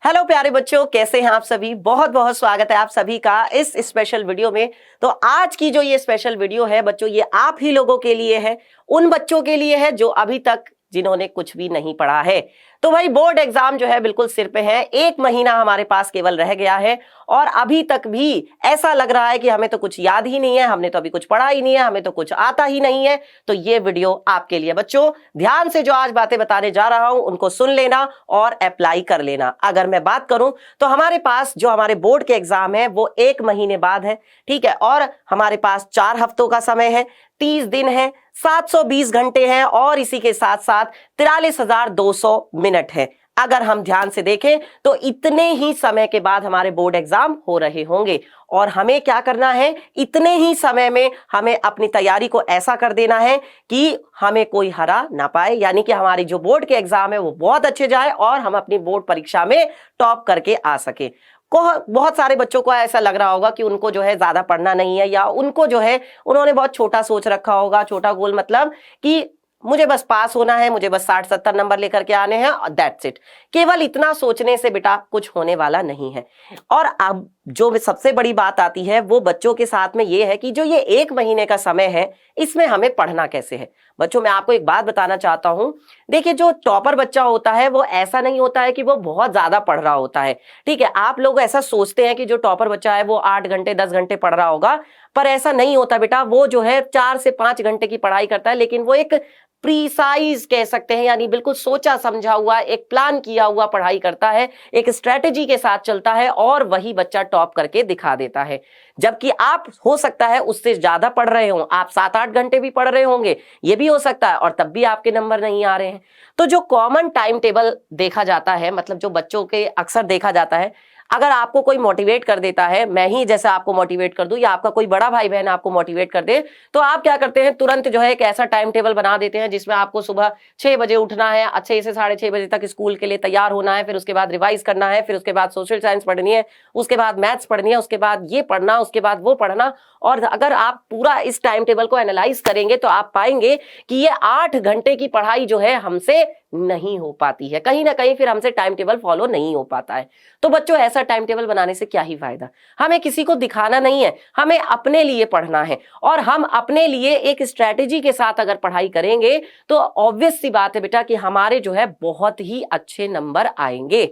Hello प्यारे बच्चों, कैसे हैं आप सभी। बहुत बहुत स्वागत है आप सभी का इस स्पेशल वीडियो में। तो आज की जो ये स्पेशल वीडियो है बच्चों, ये आप ही लोगों के लिए है, उन बच्चों के लिए है जो अभी तक जिन्होंने कुछ भी नहीं पढ़ा है। तो भाई बोर्ड एग्जाम जो है बिल्कुल सिर पे है, 1 महीना हमारे पास केवल रह गया है और अभी तक भी ऐसा लग रहा है कि हमें तो कुछ याद ही नहीं है, हमने तो अभी कुछ पढ़ा ही नहीं है, हमें तो कुछ आता ही नहीं है। तो ये वीडियो आपके लिए बच्चों, ध्यान से जो आज बातें बताने जा रहा हूं उनको सुन लेना और अप्लाई कर लेना। अगर मैं बात करूं तो हमारे पास जो हमारे बोर्ड के एग्जाम है वो 1 महीने बाद है, ठीक है, और हमारे पास 4 हफ्तों का समय है, 30 दिन है, 720 घंटे हैं और इसी के साथ साथ 43,200 मिनट है। अगर हम ध्यान से देखें तो इतने ही समय के बाद हमारे बोर्ड एग्जाम हो रहे होंगे और हमें क्या करना है, इतने ही समय में हमें अपनी तैयारी को ऐसा कर देना है कि हमें कोई हरा ना पाए, यानी कि हमारी जो बोर्ड के एग्जाम है वो बहुत अच्छे जाए और हम अपनी बोर्ड परीक्षा में टॉप करके आ सके। बहुत सारे बच्चों को ऐसा लग रहा होगा कि उनको जो है ज्यादा पढ़ना नहीं है, या उनको जो है उन्होंने बहुत छोटा सोच रखा होगा। छोटा गोल मतलब कि मुझे बस पास होना है, मुझे बस 60-70 नंबर लेकर के आने हैं और दैट्स इट। केवल इतना सोचने से बेटा कुछ होने वाला नहीं है। और अब जो सबसे बड़ी बात आती है वो बच्चों के साथ में ये है कि जो ये 1 महीने का समय है इसमें हमें पढ़ना कैसे है। बच्चों मैं आपको एक बात बताना चाहता हूं, देखिए जो टॉपर बच्चा होता है वो ऐसा नहीं होता है कि वो बहुत ज्यादा पढ़ रहा होता है, ठीक है। आप लोग ऐसा सोचते हैं कि जो टॉपर बच्चा है वो 8 घंटे 10 घंटे पढ़ रहा होगा, पर ऐसा नहीं होता बेटा। वो जो है 4 से 5 घंटे की पढ़ाई करता है, लेकिन वो एक प्रीसाइज कह सकते हैं, यानी बिल्कुल सोचा समझा हुआ, एक प्लान किया हुआ पढ़ाई करता है, एक स्ट्रेटेजी के साथ चलता है और वही बच्चा टॉप करके दिखा देता है। जबकि आप हो सकता है उससे ज्यादा पढ़ रहे हो, आप 7-8 घंटे भी पढ़ रहे होंगे, ये भी हो सकता है, और तब भी आपके नंबर नहीं आ रहे हैं। तो जो कॉमन टाइम टेबल देखा जाता है, मतलब जो बच्चों के अक्सर देखा जाता है, अगर आपको कोई मोटिवेट कर देता है, मैं ही जैसे आपको मोटिवेट कर दूं या आपका कोई बड़ा भाई बहन आपको मोटिवेट कर दे, तो आप क्या करते हैं, तुरंत जो है एक ऐसा टाइम टेबल बना देते हैं जिसमें आपको सुबह 6 बजे उठना है, अच्छे से 6:30 बजे तक स्कूल के लिए तैयार होना है, फिर उसके बाद रिवाइज करना है, फिर उसके बाद सोशल साइंस पढ़नी है, उसके बाद मैथ्स पढ़नी है, उसके बाद ये पढ़ना, उसके बाद वो पढ़ना। और अगर आप पूरा इस टाइम टेबल को एनालाइज करेंगे तो आप पाएंगे कि ये 8 घंटे की पढ़ाई जो है हमसे नहीं हो पाती है, कहीं ना कहीं फिर हमसे टाइम टेबल फॉलो नहीं हो पाता है। तो बच्चों ऐसा टाइम टेबल बनाने से क्या ही फायदा, हमें किसी को दिखाना नहीं है, हमें अपने लिए पढ़ना है। और हम अपने लिए एक स्ट्रैटेजी के साथ अगर पढ़ाई करेंगे तो ऑब्वियस सी बात है बेटा कि हमारे जो है बहुत ही अच्छे नंबर आएंगे।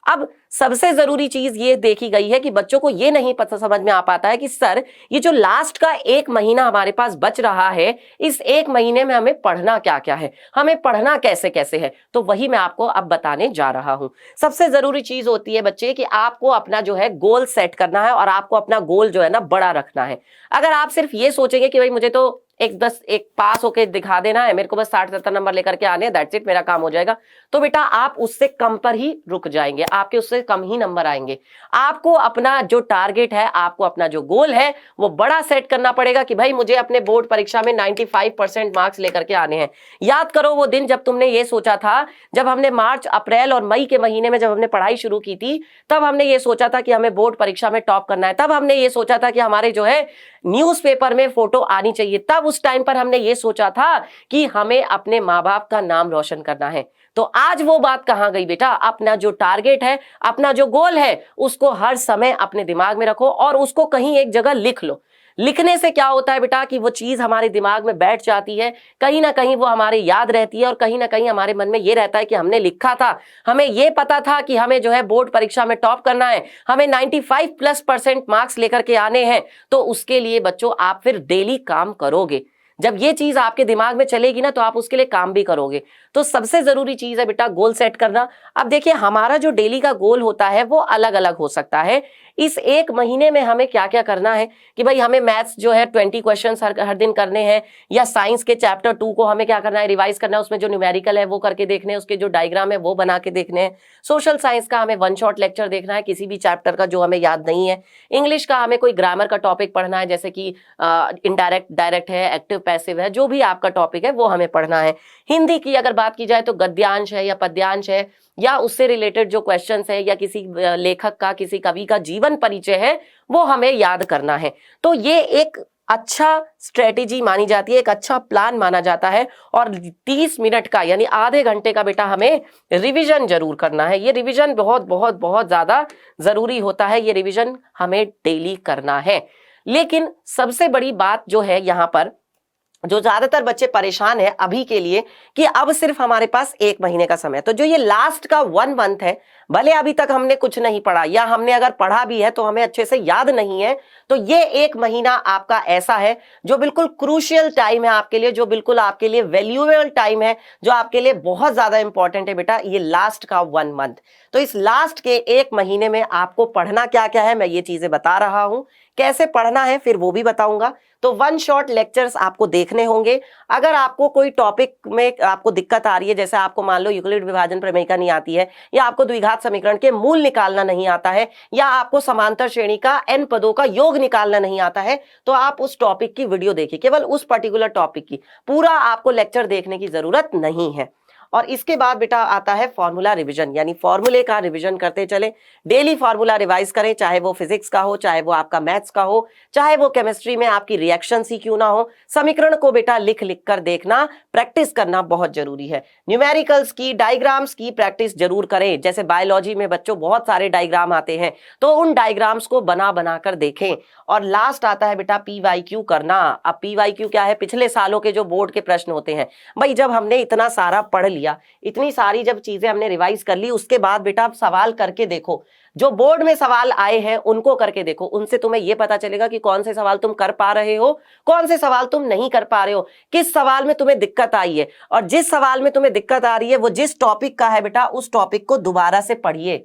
अब सबसे जरूरी चीज ये देखी गई है कि बच्चों को ये नहीं पता समझ में आ पाता है कि सर ये जो लास्ट का 1 महीना हमारे पास बच रहा है, इस 1 महीने में हमें पढ़ना क्या क्या है, हमें पढ़ना कैसे कैसे है। तो वही मैं आपको अब बताने जा रहा हूं। सबसे जरूरी चीज होती है बच्चे कि आपको अपना जो है गोल सेट करना है और आपको अपना गोल जो है ना बड़ा रखना है। अगर आप सिर्फ ये सोचेंगे कि भाई मुझे तो एक पास होके दिखा देना है, मेरे को बस 60-70 नंबर लेकर के आने, दैट्स इट, मेरा काम हो जाएगा, तो बेटा आप उससे कम पर ही रुक जाएंगे, आपके उससे कम ही नंबर आएंगे। आपको अपना जो टारगेट है, आपको अपना जो गोल है वो बड़ा सेट करना पड़ेगा कि भाई मुझे अपने बोर्ड परीक्षा में 95% मार्क्स लेकर के आने हैं। याद करो वो दिन जब तुमने ये सोचा था, जब हमने मार्च अप्रैल और मई के महीने में जब हमने पढ़ाई शुरू की थी, तब हमने ये सोचा था कि हमें बोर्ड परीक्षा में टॉप करना है, तब हमने ये सोचा था कि हमारे जो है न्यूज़पेपर में फोटो आनी चाहिए, तब उस टाइम पर हमने ये सोचा था कि हमें अपने माँ बाप का नाम रोशन करना है। तो आज वो बात कहां गई बेटा। अपना जो टारगेट है, अपना जो गोल है, उसको हर समय अपने दिमाग में रखो और उसको कहीं एक जगह लिख लो। लिखने से क्या होता है बेटा कि वो चीज हमारे दिमाग में बैठ जाती है, कहीं ना कहीं वो हमारे याद रहती है और कहीं ना कहीं हमारे मन में ये रहता है कि हमने लिखा था, हमें ये पता था कि हमें जो है बोर्ड परीक्षा में टॉप करना है, हमें 95+ मार्क्स लेकर के आने हैं। तो उसके लिए बच्चों आप फिर डेली काम करोगे। जब ये चीज आपके दिमाग में चलेगी ना तो आप उसके लिए काम भी करोगे। तो सबसे जरूरी चीज है बेटा गोल सेट करना। अब देखिए हमारा जो डेली का गोल होता है वो अलग अलग हो सकता है। इस 1 महीने में हमें क्या क्या करना है कि भाई हमें मैथ्स जो है 20 क्वेश्चंस हर दिन करने हैं, या साइंस के चैप्टर 2 को हमें क्या करना है, रिवाइज करना है, उसमें जो न्यूमेरिकल है वो करके देखने हैं, उसके जो डायग्राम है वो बना के देखने हैं। सोशल साइंस का हमें 1 शॉट लेक्चर देखना है किसी भी चैप्टर का जो हमें याद नहीं है। इंग्लिश का हमें कोई ग्रामर का टॉपिक पढ़ना है, जैसे कि इनडायरेक्ट, डायरेक्ट है, एक्टिव पैसिव है, जो भी आपका टॉपिक है वो हमें पढ़ना है। हिंदी की अगर बात की जाए तो गद्यांश है या पद्यांश है, या उससे रिलेटेड जो क्वेश्चंस है, या किसी लेखक का, किसी कवि का जीवन परिचय है, वो हमें याद करना है। तो ये एक अच्छा स्ट्रेटेजी मानी जाती है, एक अच्छा प्लान माना जाता है। और 30 मिनट का यानी आधे घंटे का बेटा हमें रिवीजन जरूर करना है। ये रिवीजन बहुत बहुत बहुत ज्यादा जरूरी होता है, ये रिवीजन हमें डेली करना है। लेकिन सबसे बड़ी बात जो है यहाँ पर, जो ज्यादातर बच्चे परेशान है अभी के लिए कि अब सिर्फ हमारे पास 1 महीने का समय है, तो जो ये लास्ट का 1 मंथ है, भले अभी तक हमने कुछ नहीं पढ़ा या हमने अगर पढ़ा भी है तो हमें अच्छे से याद नहीं है, तो ये 1 महीना आपका ऐसा है जो बिल्कुल क्रूशियल टाइम है आपके लिए, जो बिल्कुल आपके लिए वैल्यूएबल टाइम है, जो आपके लिए बहुत ज्यादा इंपॉर्टेंट है बेटा, ये लास्ट का 1 मंथ। तो इस लास्ट के 1 महीने में आपको पढ़ना क्या क्या है, मैं ये चीजें बता रहा हूं, कैसे पढ़ना है फिर वो भी बताऊंगा। तो 1 शॉट लेक्चर्स आपको देखने होंगे। अगर आपको कोई टॉपिक में आपको दिक्कत आ रही है, जैसे आपको मान लो यूक्लिड विभाजन प्रमेयिका नहीं आती है, या आपको द्विघात समीकरण के मूल निकालना नहीं आता है, या आपको समांतर श्रेणी का n पदों का योग निकालना नहीं आता है, तो आप उस टॉपिक की वीडियो देखिए, केवल उस पर्टिकुलर टॉपिक की, पूरा आपको लेक्चर देखने की जरूरत नहीं है। और इसके बाद बेटा आता है फॉर्मूला रिवीजन, यानी फॉर्मूले का रिवीजन करते चले, डेली फॉर्मूला रिवाइज करें, चाहे वो फिजिक्स का हो, चाहे वो आपका मैथ्स का हो, चाहे वो केमिस्ट्री में आपकी रिएक्शन ही क्यों ना हो। समीकरण को बेटा लिख लिख कर देखना, प्रैक्टिस करना बहुत जरूरी है। न्यूमेरिकल्स की, डायग्राम्स की प्रैक्टिस जरूर करें, जैसे बायोलॉजी में बच्चों बहुत सारे डायग्राम आते हैं, तो उन डायग्राम्स को बना बना कर देखें। और लास्ट आता है बेटा PYQ करना। अब PYQ क्या है, पिछले सालों के जो बोर्ड के प्रश्न होते हैं। भाई जब हमने इतना सारा पढ़ लिया, इतनी सारी जब चीजें हमने रिवाइज कर ली, उसके बाद बेटा आप सवाल करके देखो, जो बोर्ड में सवाल आए हैं उनको करके देखो, उनसे तुम्हें यह पता चलेगा कि कौन से सवाल तुम कर पा रहे हो, कौन से सवाल तुम नहीं कर पा रहे हो, किस सवाल में तुम्हें दिक्कत आई है। और जिस सवाल में तुम्हें दिक्कत आ रही है वो जिस टॉपिक का है बेटा, उस टॉपिक को दोबारा से पढ़िए।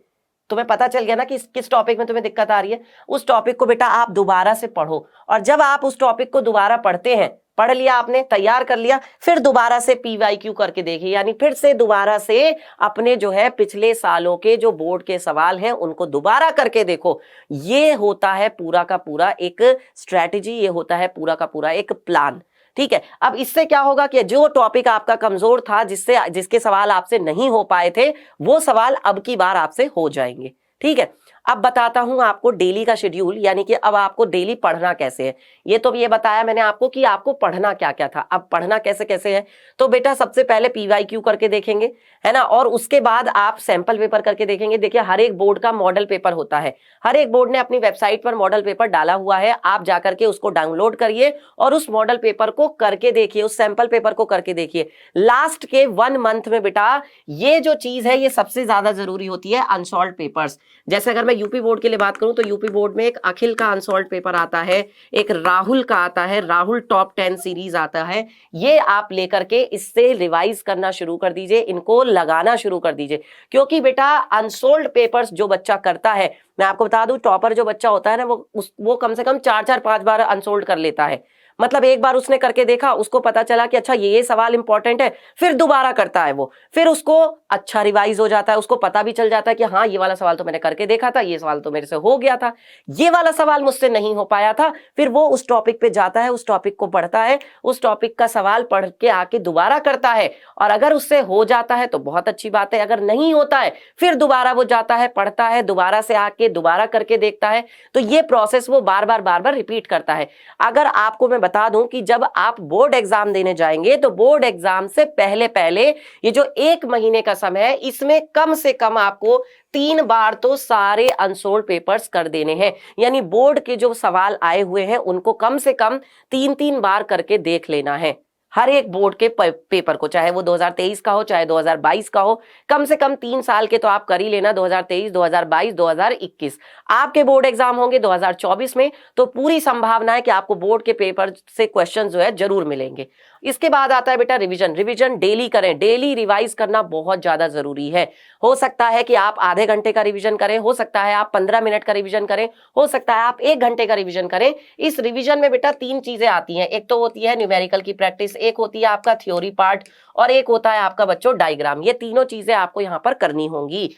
तुम्हें पता चल गया ना कि किस टॉपिक में तुम्हें दिक्कत आ रही है, उस टॉपिक को बेटा आप दोबारा से पढ़ो। और जब आप उस टॉपिक को दोबारा पढ़ते हैं, पढ़ लिया आपने, तैयार कर लिया, फिर दोबारा से PYQ करके देखिए, यानी फिर से दोबारा से अपने जो है पिछले सालों के जो बोर्ड के सवाल हैं उनको दोबारा करके देखो। ये होता है पूरा का पूरा एक स्ट्रैटेजी, ये होता है पूरा का पूरा एक प्लान। ठीक है, अब इससे क्या होगा कि जो टॉपिक आपका कमजोर था, जिसके सवाल आपसे नहीं हो पाए थे, वो सवाल अब की बार आपसे हो जाएंगे। ठीक है, अब बताता हूं आपको डेली का शेड्यूल, यानी कि अब आपको डेली पढ़ना कैसे है। ये तो ये बताया मैंने आपको कि आपको पढ़ना क्या क्या था, अब पढ़ना कैसे कैसे है। तो बेटा सबसे पहले PYQ करके देखेंगे, है ना, और उसके बाद आप सैंपल पेपर करके देखेंगे। देखिए हर एक बोर्ड का मॉडल पेपर होता है, हर एक बोर्ड ने अपनी वेबसाइट पर मॉडल पेपर डाला हुआ है, आप जाकर के उसको डाउनलोड करिए और उस मॉडल पेपर को करके देखिए, उस सैंपल पेपर को करके देखिए। लास्ट के 1 मंथ में बेटा ये जो चीज है ये सबसे ज्यादा जरूरी होती है, अनसॉल्व पेपर्स। जैसे अगर मैं यूपी बोर्ड के लिए बात करूं तो यूपी बोर्ड में एक अखिल का अनसॉल्व पेपर आता है, एक राहुल का आता है, राहुल टॉप 10 सीरीज आता है। ये आप लेकर के इससे रिवाइज करना शुरू कर दीजिए, इनको लगाना शुरू कर दीजिए, क्योंकि बेटा अनसॉल्व पेपर्स जो बच्चा करता है, मैं आपको बता दूं टॉपर जो बच्चा होता है ना, वो कम से कम 4-4-5 बार अनसॉल्व कर लेता है। मतलब एक बार उसने करके देखा, उसको पता चला कि अच्छा ये सवाल इंपॉर्टेंट है, फिर दोबारा करता है वो, फिर उसको अच्छा रिवाइज हो जाता है, उसको पता भी चल जाता है कि हाँ ये वाला सवाल तो मैंने करके देखा था, ये सवाल तो मेरे से हो गया था, ये वाला सवाल मुझसे नहीं हो पाया था। फिर वो उस टॉपिक पे जाता है, उस टॉपिक को पढ़ता है, उस टॉपिक का सवाल पढ़ के आके दोबारा करता है, और अगर उससे हो जाता है तो बहुत अच्छी बात है, अगर नहीं होता है फिर दोबारा वो जाता है, पढ़ता है, दोबारा से आके दोबारा करके देखता है। तो ये प्रोसेस वो बार बार रिपीट करता है। अगर आपको मैं बता दूं कि जब आप बोर्ड एग्जाम देने जाएंगे तो बोर्ड एग्जाम से पहले ये जो 1 महीने का समय है, इसमें कम से कम आपको 3 बार तो सारे अनसोल्ड पेपर्स कर देने हैं। यानी बोर्ड के जो सवाल आए हुए हैं उनको कम से कम 3-3 बार करके देख लेना है, हर एक बोर्ड के पेपर को, चाहे वो 2023 का हो चाहे 2022 का हो। कम से कम 3 साल के तो आप कर ही लेना, 2023, 2022, 2021। आपके बोर्ड एग्जाम होंगे 2024 में, तो पूरी संभावना है कि आपको बोर्ड के पेपर से क्वेश्चन जो है जरूर मिलेंगे। इसके बाद आता है बेटा रिवीजन। रिवीजन डेली करें, डेली रिवाइज करना बहुत ज्यादा जरूरी है। हो सकता है कि आप आधे घंटे का रिवीजन करें, हो सकता है आप 15 मिनट का रिवीजन करें, हो सकता है आप 1 घंटे का रिवीजन करें। इस रिवीजन में बेटा 3 चीजें आती हैं, एक तो होती है न्यूमेरिकल की प्रैक्टिस, एक होती है आपका थ्योरी पार्ट, और एक होता है आपका बच्चों डायग्राम। ये तीनों चीजें आपको यहाँ पर करनी होंगी,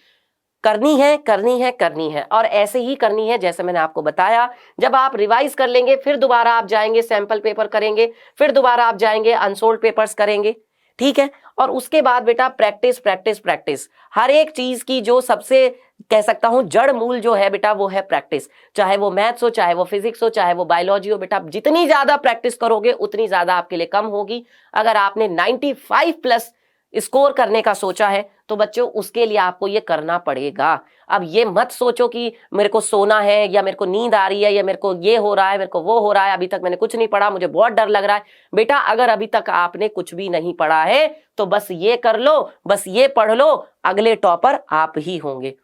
करनी है और ऐसे ही करनी है जैसे मैंने आपको बताया। जब आप रिवाइज कर लेंगे फिर दोबारा आप जाएंगे सैंपल पेपर करेंगे, फिर दोबारा आप जाएंगे अनसोल्ड पेपर्स करेंगे। ठीक है, और उसके बाद बेटा प्रैक्टिस प्रैक्टिस प्रैक्टिस। हर एक चीज की जो सबसे कह सकता हूं जड़ मूल जो है बेटा वो है प्रैक्टिस। चाहे वो मैथ्स हो, चाहे वो फिजिक्स हो, चाहे वो बायोलॉजी हो, बेटा जितनी ज्यादा प्रैक्टिस करोगे उतनी ज्यादा आपके लिए कम होगी। अगर आपने 95 प्लस स्कोर करने का सोचा है तो बच्चों उसके लिए आपको ये करना पड़ेगा। अब ये मत सोचो कि मेरे को सोना है या मेरे को नींद आ रही है या मेरे को ये हो रहा है, मेरे को वो हो रहा है, अभी तक मैंने कुछ नहीं पढ़ा, मुझे बहुत डर लग रहा है। बेटा अगर अभी तक आपने कुछ भी नहीं पढ़ा है तो बस ये कर लो, बस ये पढ़ लो, अगले टॉपर आप ही होंगे।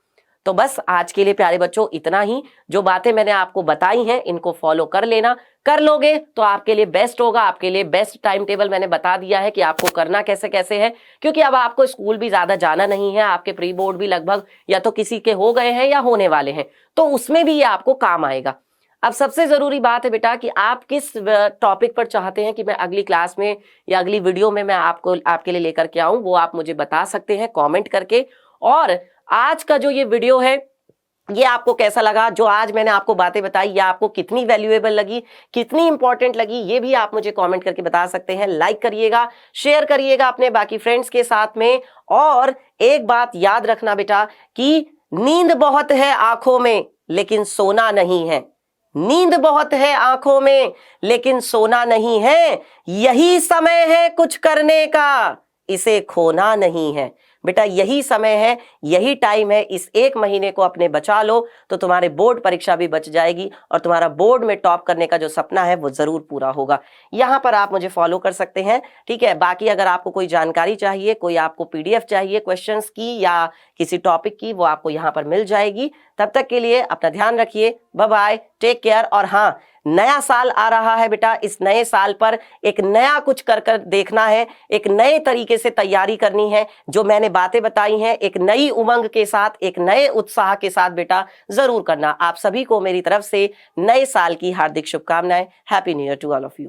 तो बस आज के लिए प्यारे बच्चों इतना ही। जो बातें मैंने आपको बताई हैं इनको फॉलो कर लेना, कर लोगे तो आपके लिए बेस्ट होगा। आपके लिए बेस्ट टाइम टेबल मैंने बता दिया है कि आपको करना कैसे कैसे है, क्योंकि अब आपको स्कूल भी ज्यादा जाना नहीं है, आपके प्री बोर्ड भी लगभग या तो किसी के हो गए हैं या होने वाले हैं, तो उसमें भी ये आपको काम आएगा। अब सबसे जरूरी बात है बेटा कि आप किस टॉपिक पर चाहते हैं कि मैं अगली क्लास में या अगली वीडियो में मैं आपके लिए लेकर के आऊं, वो आप मुझे बता सकते हैं कमेंट करके। और आज का जो ये वीडियो है ये आपको कैसा लगा, जो आज मैंने आपको बातें बताई ये आपको कितनी वैल्यूएबल लगी, कितनी इंपॉर्टेंट लगी, ये भी आप मुझे कमेंट करके बता सकते हैं। लाइक करिएगा, शेयर करिएगा अपने बाकी फ्रेंड्स के साथ में। और एक बात याद रखना बेटा कि नींद बहुत है आंखों में लेकिन सोना नहीं है। नींद बहुत है आंखों में लेकिन सोना नहीं है। यही समय है कुछ करने का, इसे खोना नहीं है। बेटा यही समय है, यही टाइम है, इस एक महीने को अपने बचा लो तो तुम्हारे बोर्ड परीक्षा भी बच जाएगी और तुम्हारा बोर्ड में टॉप करने का जो सपना है वो जरूर पूरा होगा। यहां पर आप मुझे फॉलो कर सकते हैं, ठीक है। बाकी अगर आपको कोई जानकारी चाहिए, कोई आपको पीडीएफ चाहिए क्वेश्चंस की या किसी टॉपिक की, वो आपको यहाँ पर मिल जाएगी। तब तक के लिए अपना ध्यान रखिए, बाय बाय, टेक केयर। और हाँ, नया साल आ रहा है बेटा, इस नए साल पर एक नया कुछ कर कर देखना है, एक नए तरीके से तैयारी करनी है। जो मैंने बातें बताई हैं एक नई उमंग के साथ, एक नए उत्साह के साथ बेटा जरूर करना। आप सभी को मेरी तरफ से नए साल की हार्दिक शुभकामनाएं। Happy new year to all of you.